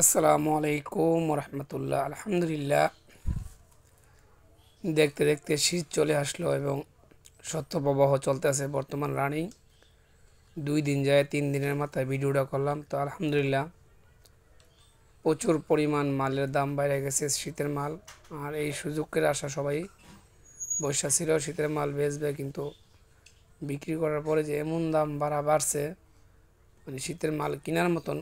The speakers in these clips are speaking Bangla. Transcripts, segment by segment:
আসসালামু আলাইকুম রহমতুল্লাহ। আলহামদুলিল্লাহ, দেখতে দেখতে শীত চলে আসলো এবং শৈত্যপ্রবাহ চলতেছে বর্তমান রানিং। 2 দিন যায়, 3 দিনের মাথায় ভিডিওটা করলাম। তো আলহামদুলিল্লাহ, প্রচুর পরিমাণ মালের দাম বাইরে গেছে, শীতের মাল। আর এই সুযোগের আশা সবাই বর্ষা ছিল শীতের মাল বেচবে, কিন্তু বিক্রি করার পরে যে এমন দাম বাড়ছে, মানে শীতের মাল কেনার মতন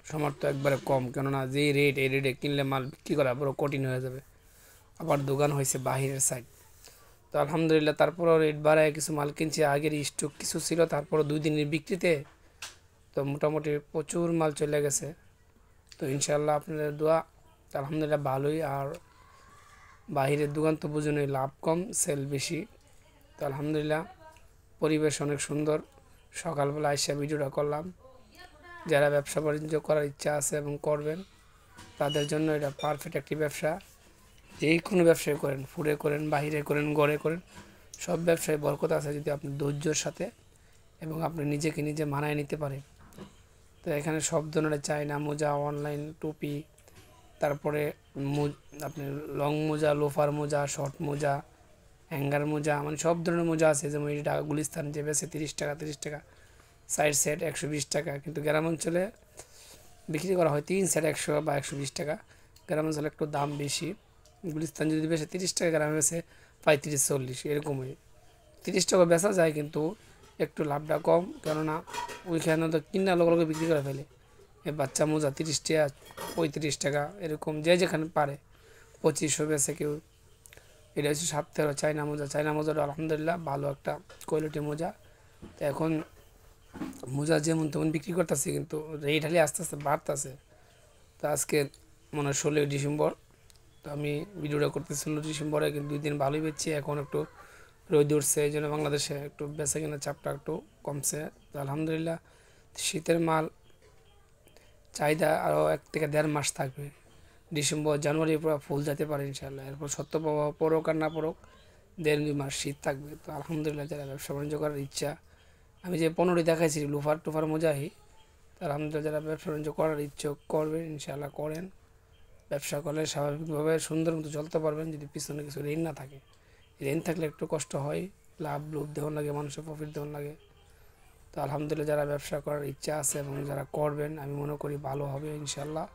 সামর্থ্য একবারে কম। কেননা যে রেট, এই রেটে কিনলে মাল বিক্রি করা পুরো কঠিন হয়ে যাবে। আবার দোকান হয়েছে বাহিরের সাইড। তো আলহামদুলিল্লাহ, তারপরও রেট বাড়ায় কিছু মাল কিনছি। আগের স্টক কিছু ছিল, তারপরও 2 দিনের বিক্রিতে তো মোটামুটি প্রচুর মাল চলে গেছে। তো ইনশাল্লাহ আপনাদের দোয়া, আলহামদুলিল্লাহ ভালোই। আর বাহিরের দোকান তো বুঝুনই, লাভ কম সেল বেশি। তো আলহামদুলিল্লাহ, পরিবেশ অনেক সুন্দর। সকালবেলা আইসা ভিডিওটা করলাম। যারা ব্যবসা বাণিজ্য করার ইচ্ছা আছে এবং করবেন, তাদের জন্য এটা পারফেক্ট একটি ব্যবসা। যেই কোনো ব্যবসায় করেন, ফুডে করেন, বাহিরে করেন, ঘরে করেন, সব ব্যবসায় বরকত আছে যদি আপনি ধৈর্যর সাথে এবং আপনি নিজেকে নিজে মানায় নিতে পারেন। তো এখানে সব ধরনের চায়না মোজা, অনলাইন টুপি, তারপরে আপনি লং মোজা, লোফার মোজা, শর্ট মোজা, হ্যাঙ্গার মোজা, মানে সব ধরনের মোজা আছে। যেমন এই টাকা গুলিস্তান যে বেছে 30 টাকা, 30 টাকা, সাইড সেট 120 টাকা, কিন্তু গ্রাম অঞ্চলে বিক্রি করা হয় 3 সেট 100 বা 120 টাকা। গ্রাম অঞ্চলে একটু দাম বেশি। গুলিস্তান যদি বেশি 30 টাকা, গ্রামে বেশে 35-40, এরকমই। 30 টাকা বেচা যায়, কিন্তু একটু লাভটা কম। কেননা ওইখানে তো কিনা লোক লোকে বিক্রি করে ফেলে। এই বাচ্চা মোজা 30 টাকা, 35 টাকা, এরকম যে যেখানে পারে 2500 বেছে কেউ। এটা হচ্ছে 7 চায়না মোজা। চায়না মোজাটা আলহামদুলিল্লাহ ভালো একটা কোয়ালিটির মোজা। তো এখন মোজা যেমন তেমন বিক্রি করতেছে, কিন্তু রেট হালি আস্তে আস্তে বাড়তেছে। তো আজকে মনে হয় 16 ডিসেম্বর। তো আমি ভিডিওটা করতে 16 ডিসেম্বরে, কিন্তু 2 দিন ভালোই বেচছি। এখন একটু রোদ উঠছে, এই জন্য বাংলাদেশে একটু বেচা কেনার চাপটা একটু কমছে। তো আলহামদুলিল্লাহ, শীতের মাল চাহিদা আরও 1 থেকে 1.5 মাস থাকবে। ডিসেম্বর জানুয়ারি পুরো ফুল যেতে পারে ইনশাল্লাহ। এরপর শৈত্যপ্রবাহ পড়ুক আর না পড়ুক, 1.5-2 মাস শীত থাকবে। তো আলহামদুলিল্লাহ, যারা ব্যবসা বাণিজ্য করার ইচ্ছা, আমি যে 15টি দেখাইছি লোফার টুফার মোজাহি, তো আলহামদুলিল্লাহ যারা ব্যবসা বাণিজ্য করার ইচ্ছুক করবেন, ইনশাআল্লাহ করেন। ব্যবসা করলে স্বাভাবিকভাবে সুন্দর মতো চলতে পারবেন, যদি পিছনে কিছু ঋণ না থাকে। ঋণ থাকলে একটু কষ্ট হয়, লাভ লোভ দেওয়ার লাগে, মানুষের প্রফিট দেওয়ার লাগে। তো আলহামদুলিল্লাহ, যারা ব্যবসা করার ইচ্ছা আছে এবং যারা করবেন, আমি মনে করি ভালো হবে ইনশাল্লাহ।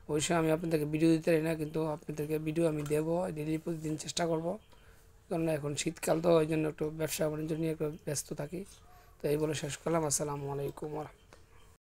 অবশ্যই আমি আপনাদেরকে ভিডিও দিতে পারি না, কিন্তু আপনাদেরকে ভিডিও আমি দেবো ডেলি, প্রতিদিন চেষ্টা করব। কারণ এখন শীতকাল, তো ওই জন্য একটু ব্যবসা বাণিজ্য নিয়ে একটু ব্যস্ত থাকি। তো এই বলে শেষ করলাম। আসসালামু আলাইকুম।